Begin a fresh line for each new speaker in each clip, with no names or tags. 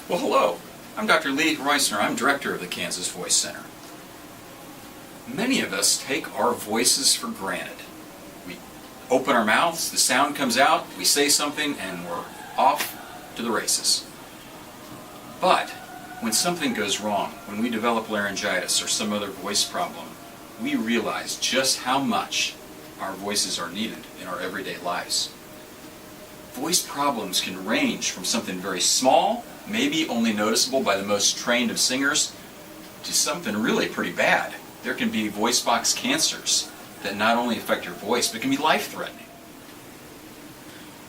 Well, hello. I'm Dr. Lee Reisner. I'm director of the Kansas Voice Center. Many of us take our voices for granted. We open our mouths, the sound comes out, we say something, and we're off to the races. But when something goes wrong, when we develop laryngitis or some other voice problem, we realize just how much our voices are needed in our everyday lives. Voice problems can range from something very small, maybe only noticeable by the most trained of singers, to something really pretty bad. There can be voice box cancers that not only affect your voice, but can be life-threatening.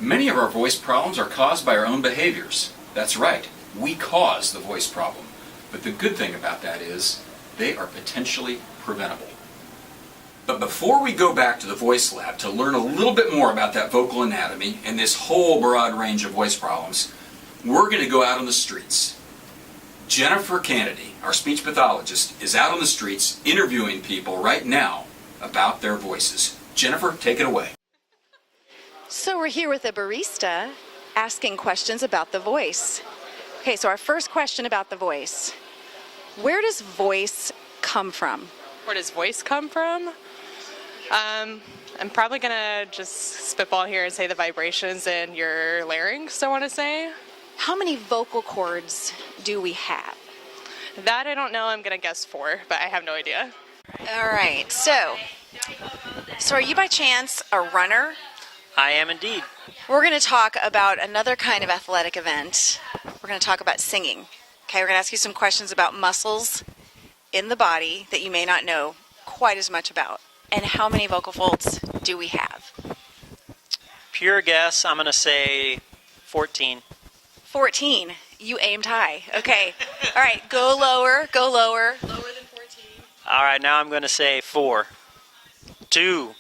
Many of our voice problems are caused by our own behaviors. That's right, we cause the voice problem. But the good thing about that is they are potentially preventable. But before we go back to the voice lab to learn a little bit more about that vocal anatomy and this whole broad range of voice problems, we're going to go out on the streets. Jennifer Kennedy, our speech pathologist, is out on the streets interviewing people right now about their voices. Jennifer, take it away.
So we're here with a barista asking questions about the voice. Okay, so our first question about the voice. Where does voice come from?
Where does voice come from? I'm probably gonna just spitball here and say the vibrations in your larynx, I want to say.
How many vocal cords do we have?
That I don't know, I'm gonna guess 4, but I have no idea.
All right, so are you by chance a runner?
I am indeed.
We're going to talk about another kind of athletic event. We're going to talk about singing. Okay, we're going to ask you some questions about muscles in the body that you may not know quite as much about. And how many vocal folds do we have?
Pure guess, I'm going to say 14.
14. You aimed high. Okay. All right, go lower, go lower.
Lower than 14.
All right, now I'm going to say 4. 2.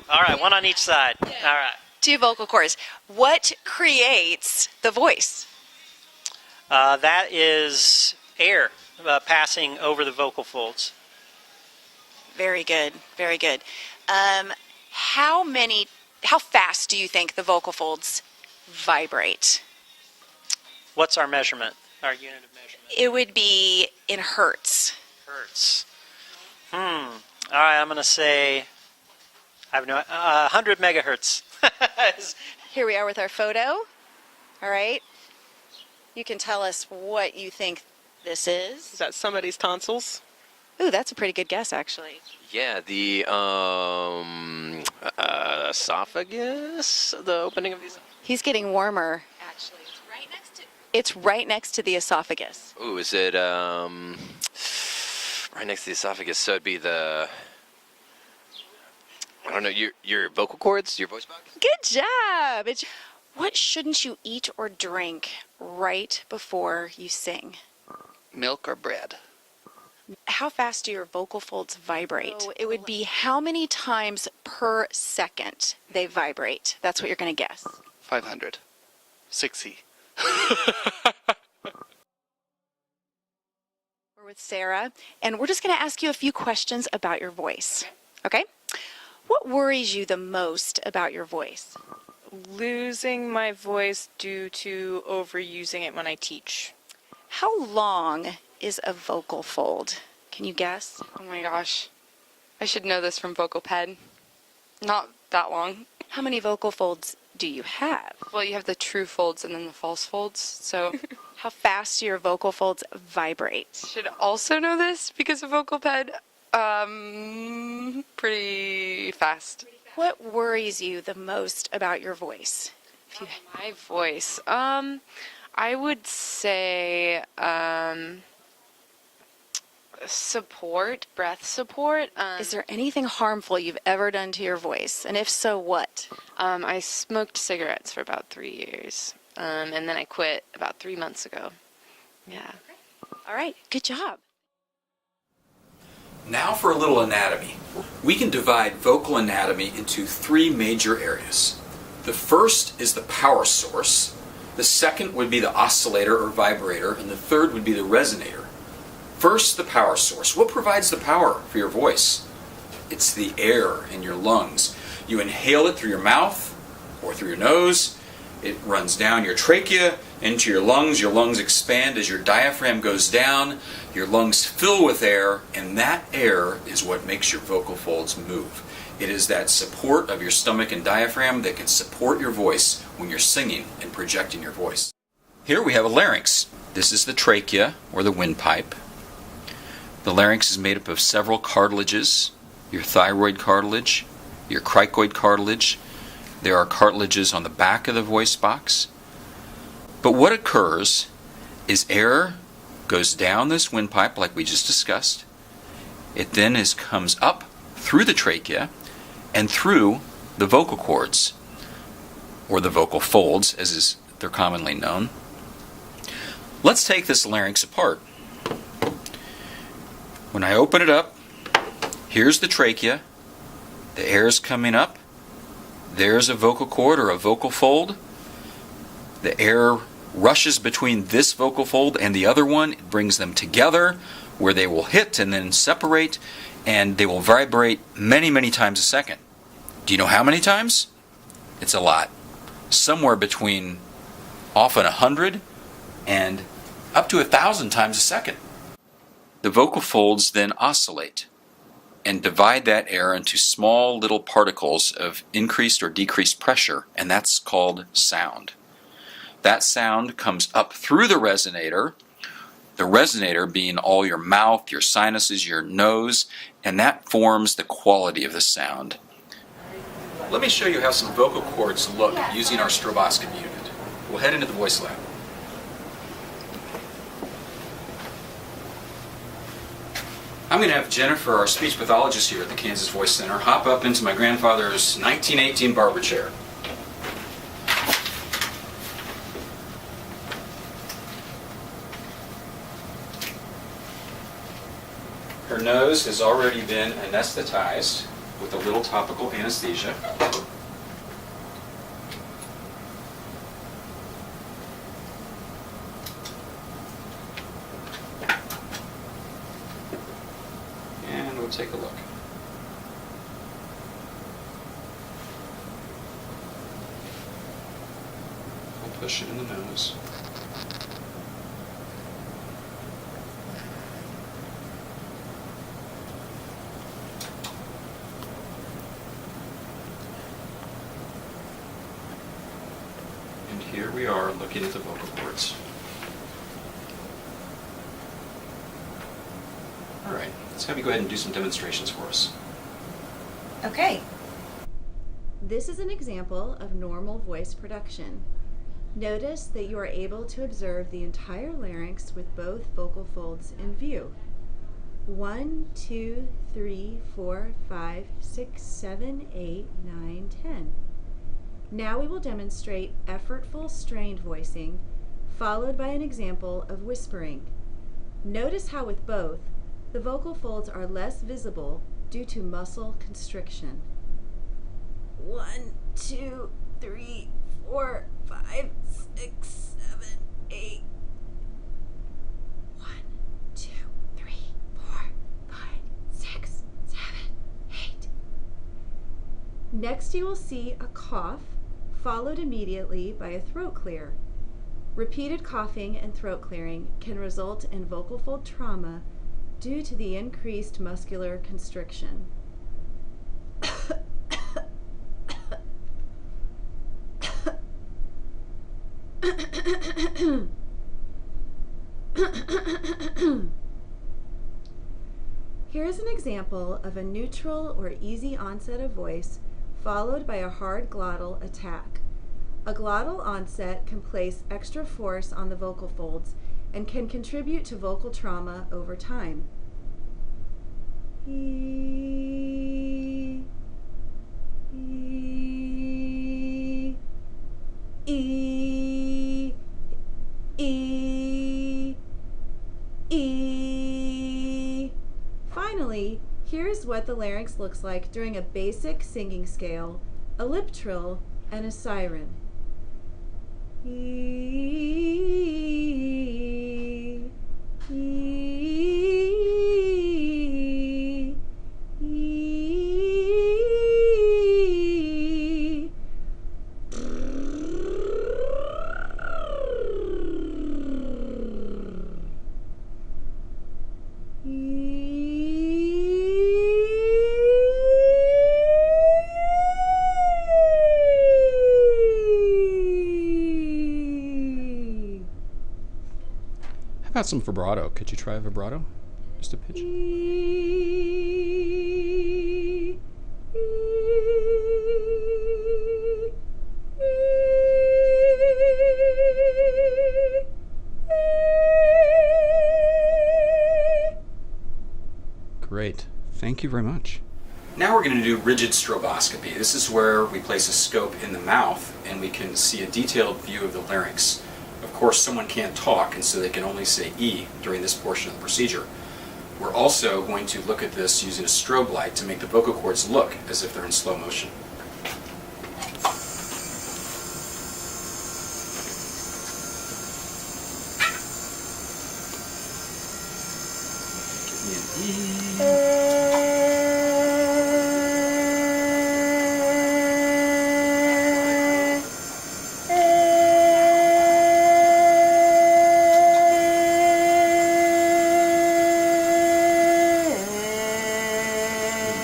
All right, one on each side. All right.
2 vocal cords. What creates the voice?
That is air passing over the vocal folds.
Very good, very good. How fast do you think the vocal folds vibrate?
What's our measurement, our unit of measurement?
It would be in hertz.
Hertz. All right, I'm going to say, I have no, 100 megahertz.
Here we are with our photo. All right. You can tell us what you think this is.
Is that somebody's tonsils?
Ooh, that's a pretty good guess, actually.
Yeah, the esophagus, the opening of these.
He's getting warmer. Actually, it's right next to the esophagus.
Ooh, is it right next to the esophagus? So it'd be the, I don't know, your vocal cords, your voice box.
Good job. What shouldn't you eat or drink right before you sing?
Milk or bread?
How fast do your vocal folds vibrate? So it would be how many times per second they vibrate. That's what you're going to guess.
500. 60.
We're with Sarah, and we're just going to ask you a few questions about your voice. Okay? What worries you the most about your voice?
Losing my voice due to overusing it when I teach.
How long is a vocal fold? Can you guess?
Oh my gosh. I should know this from Vocal Ped. Not that long.
How many vocal folds do you have?
Well, you have the true folds and then the false folds, so
How fast do your vocal folds vibrate?
should also know this because of Vocal Ped. Pretty fast.
What worries you the most about your voice?
My voice. I would say support, breath support.
Is there anything harmful you've ever done to your voice? And if so, what?
I smoked cigarettes for about 3 years, and then I quit about 3 months ago. Yeah.
All right, good job.
Now for a little anatomy. We can divide vocal anatomy into 3 major areas. The first is the power source. The second would be the oscillator or vibrator, and the third would be the resonator. First, the power source. What provides the power for your voice? It's the air in your lungs. You inhale it through your mouth or through your nose. It runs down your trachea into your lungs expand as your diaphragm goes down, your lungs fill with air, and that air is what makes your vocal folds move. It is that support of your stomach and diaphragm that can support your voice when you're singing and projecting your voice. Here we have a larynx. This is the trachea, or the windpipe. The larynx is made up of several cartilages, your thyroid cartilage, your cricoid cartilage. There are cartilages on the back of the voice box. But what occurs is air goes down this windpipe like we just discussed. It then comes up through the trachea and through the vocal cords, or the vocal folds as they're commonly known. Let's take this larynx apart. When I open it up, here's the trachea. The air is coming up. There's a vocal cord or a vocal fold. The air rushes between this vocal fold and the other one. It brings them together where they will hit and then separate, and they will vibrate many, many times a second. Do you know how many times? It's a lot. Somewhere between often 100 and up to 1,000 times a second. The vocal folds then oscillate and divide that air into small little particles of increased or decreased pressure, and that's called sound. That sound comes up through the resonator being all your mouth, your sinuses, your nose, and that forms the quality of the sound. Let me show you how some vocal cords look using our stroboscopy unit. We'll head into the voice lab. I'm going to have Jennifer, our speech pathologist here at the Kansas Voice Center, hop up into my grandfather's 1918 barber chair. Her nose has already been anesthetized with a little topical anesthesia. And we'll take a look. We'll push it in the nose. And here we are looking at the vocal cords. All right, let's have you go ahead and do some demonstrations for us.
Okay.
This is an example of normal voice production. Notice that you are able to observe the entire larynx with both vocal folds in view. 1, 2, 3, 4, 5, 6, 7, 8, 9, 10. Now we will demonstrate effortful strained voicing, followed by an example of whispering. Notice how with both, the vocal folds are less visible due to muscle constriction. 1, 2, 3, 4, 5, 6, 7, 8. 1, 2, 3, 4, 5, 6, 7, 8. Next you will see a cough, followed immediately by a throat clear. Repeated coughing and throat clearing can result in vocal fold trauma due to the increased muscular constriction. Here is an example of a neutral or easy onset of voice followed by a hard glottal attack. A glottal onset can place extra force on the vocal folds and can contribute to vocal trauma over time. E, e, e, e, e. Finally, here's what the larynx looks like during a basic singing scale, a lip trill, and a siren. E, e, e.
about some vibrato? Could you try a vibrato? Just a pitch? Great. Thank you very much.
Now we're going to do rigid stroboscopy. This is where we place a scope in the mouth and we can see a detailed view of the larynx. Of course, someone can't talk, and so they can only say E during this portion of the procedure. We're also going to look at this using a strobe light to make the vocal cords look as if they're in slow motion. Give me an E.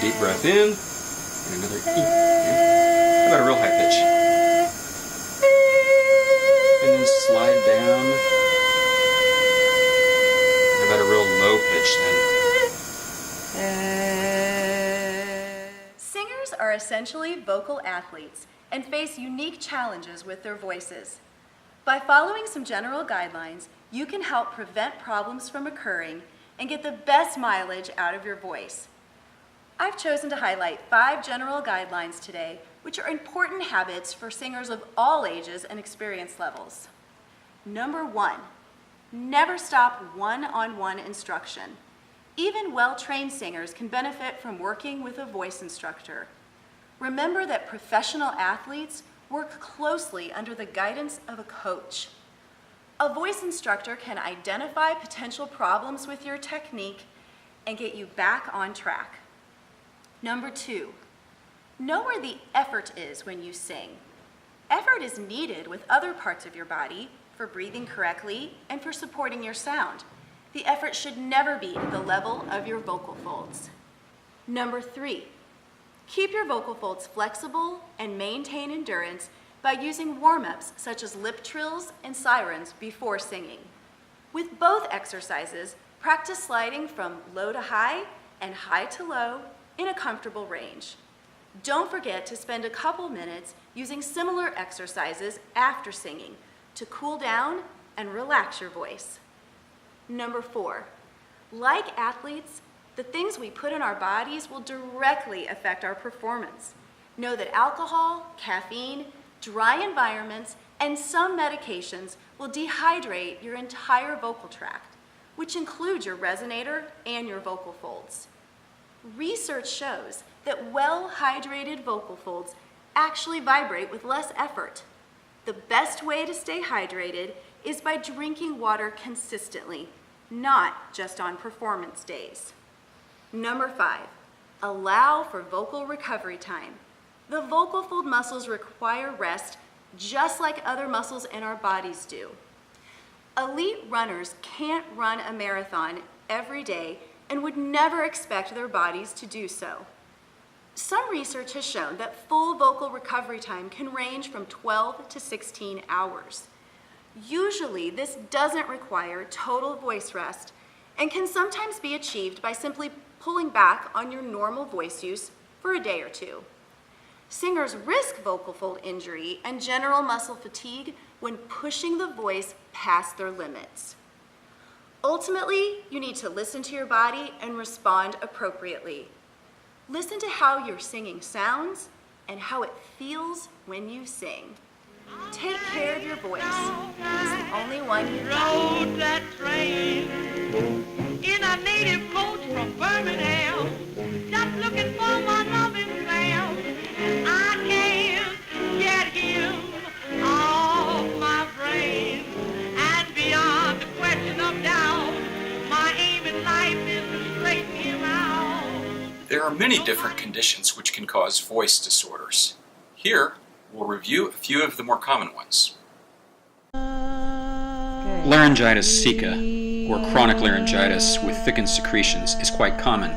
Deep breath in, and another E. How about a real high pitch? And then slide down. How about a real low pitch then?
Singers are essentially vocal athletes and face unique challenges with their voices. By following some general guidelines, you can help prevent problems from occurring and get the best mileage out of your voice. I've chosen to highlight 5 general guidelines today, which are important habits for singers of all ages and experience levels. Number 1, never stop one-on-one instruction. Even well-trained singers can benefit from working with a voice instructor. Remember that professional athletes work closely under the guidance of a coach. A voice instructor can identify potential problems with your technique and get you back on track. Number 2, know where the effort is when you sing. Effort is needed with other parts of your body for breathing correctly and for supporting your sound. The effort should never be at the level of your vocal folds. Number 3, keep your vocal folds flexible and maintain endurance by using warm-ups such as lip trills and sirens before singing. With both exercises, practice sliding from low to high and high to low in a comfortable range. Don't forget to spend a couple minutes using similar exercises after singing to cool down and relax your voice. Number 4, like athletes, the things we put in our bodies will directly affect our performance. Know that alcohol, caffeine, dry environments, and some medications will dehydrate your entire vocal tract, which includes your resonator and your vocal folds. Research shows that well-hydrated vocal folds actually vibrate with less effort. The best way to stay hydrated is by drinking water consistently, not just on performance days. Number 5, allow for vocal recovery time. The vocal fold muscles require rest just like other muscles in our bodies do. Elite runners can't run a marathon every day and would never expect their bodies to do so. Some research has shown that full vocal recovery time can range from 12 to 16 hours. Usually, this doesn't require total voice rest and can sometimes be achieved by simply pulling back on your normal voice use for a day or 2. Singers risk vocal fold injury and general muscle fatigue when pushing the voice past their limits. Ultimately, you need to listen to your body and respond appropriately. Listen to how your singing sounds and how it feels when you sing. Take care of your voice. It's the only one you've got.
Rode that train in a native coach from Birmingham, just looking for my loving Sam. I can't get him off my brain, and beyond the question of doubt, my aim in life is to straighten him out.
There are many different conditions which can cause voice disorders. Here, we'll review a few of the more common ones. Laryngitis sicca, or chronic laryngitis with thickened secretions, is quite common.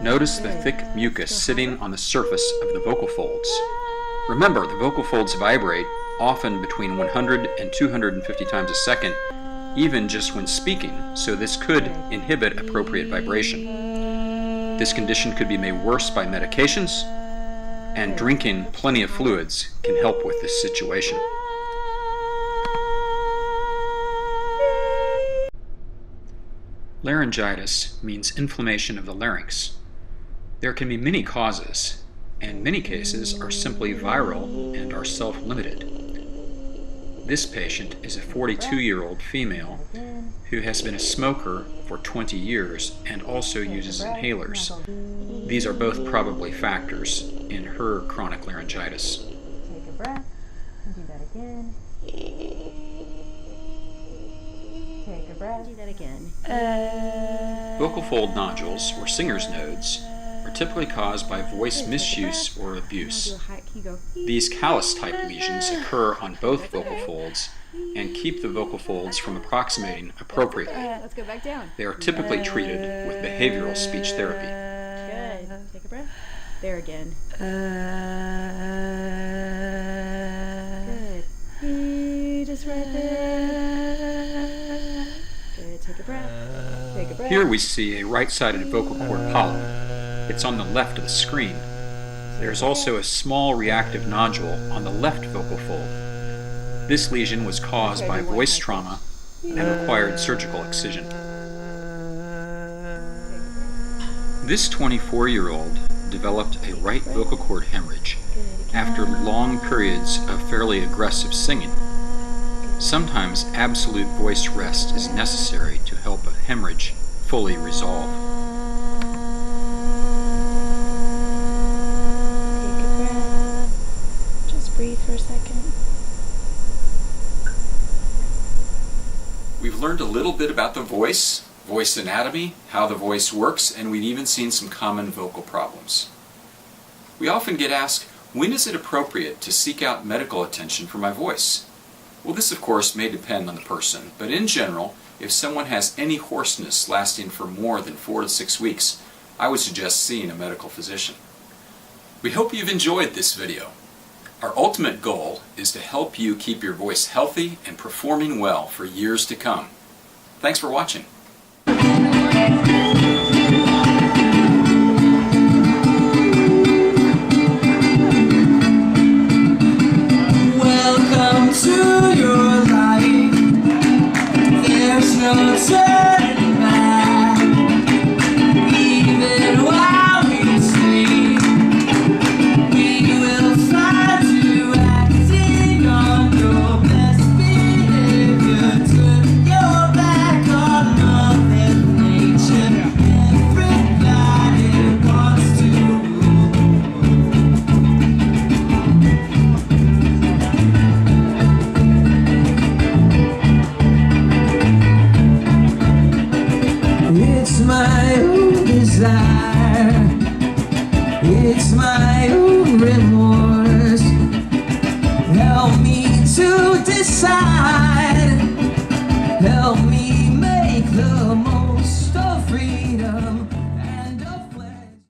Notice the thick mucus sitting on the surface of the vocal folds. Remember, the vocal folds vibrate, often between 100 and 250 times a second,
even just when speaking, so this could inhibit appropriate vibration. This condition could be made worse by medications, and drinking plenty of fluids can help with this situation. Laryngitis means inflammation of the larynx. There can be many causes, and many cases are simply viral and are self-limited. This patient is a 42-year-old female who has been a smoker for 20 years and also uses inhalers. These are both probably factors in her chronic laryngitis.
Take a breath and do that again. Take a breath. Do that again.
Vocal fold nodules, or singer's nodes, are typically caused by voice misuse or abuse. These callus-type lesions occur on both vocal folds and keep the vocal folds from approximating appropriately.
Let's go back down.
They are typically treated with behavioral speech therapy.
Good. Take a breath. There again. Good. Just right there. Good. Take a breath. Take a breath.
Here we see a right-sided vocal cord polyp. It's on the left of the screen. There is also a small reactive nodule on the left vocal fold. This lesion was caused by voice trauma and required surgical excision. This 24-year-old developed a right vocal cord hemorrhage after long periods of fairly aggressive singing. Sometimes absolute voice rest is necessary to help a hemorrhage fully resolve.
Take a breath. Just breathe for a second.
We've learned a little bit about the voice, voice anatomy, how the voice works, and we've even seen some common vocal problems. We often get asked, when is it appropriate to seek out medical attention for my voice? Well, this of course may depend on the person, but in general, if someone has any hoarseness lasting for more than 4 to 6 weeks, I would suggest seeing a medical physician. We hope you've enjoyed this video. Our ultimate goal is to help you keep your voice healthy and performing well for years to come. Thanks for watching.
Welcome to your life. There's no turning back. Even while we sleep, we will find you acting on your best behavior. Turn your back on Mother Nature. Everybody wants to It's my own desire, it's my own remorse. Help me to decide.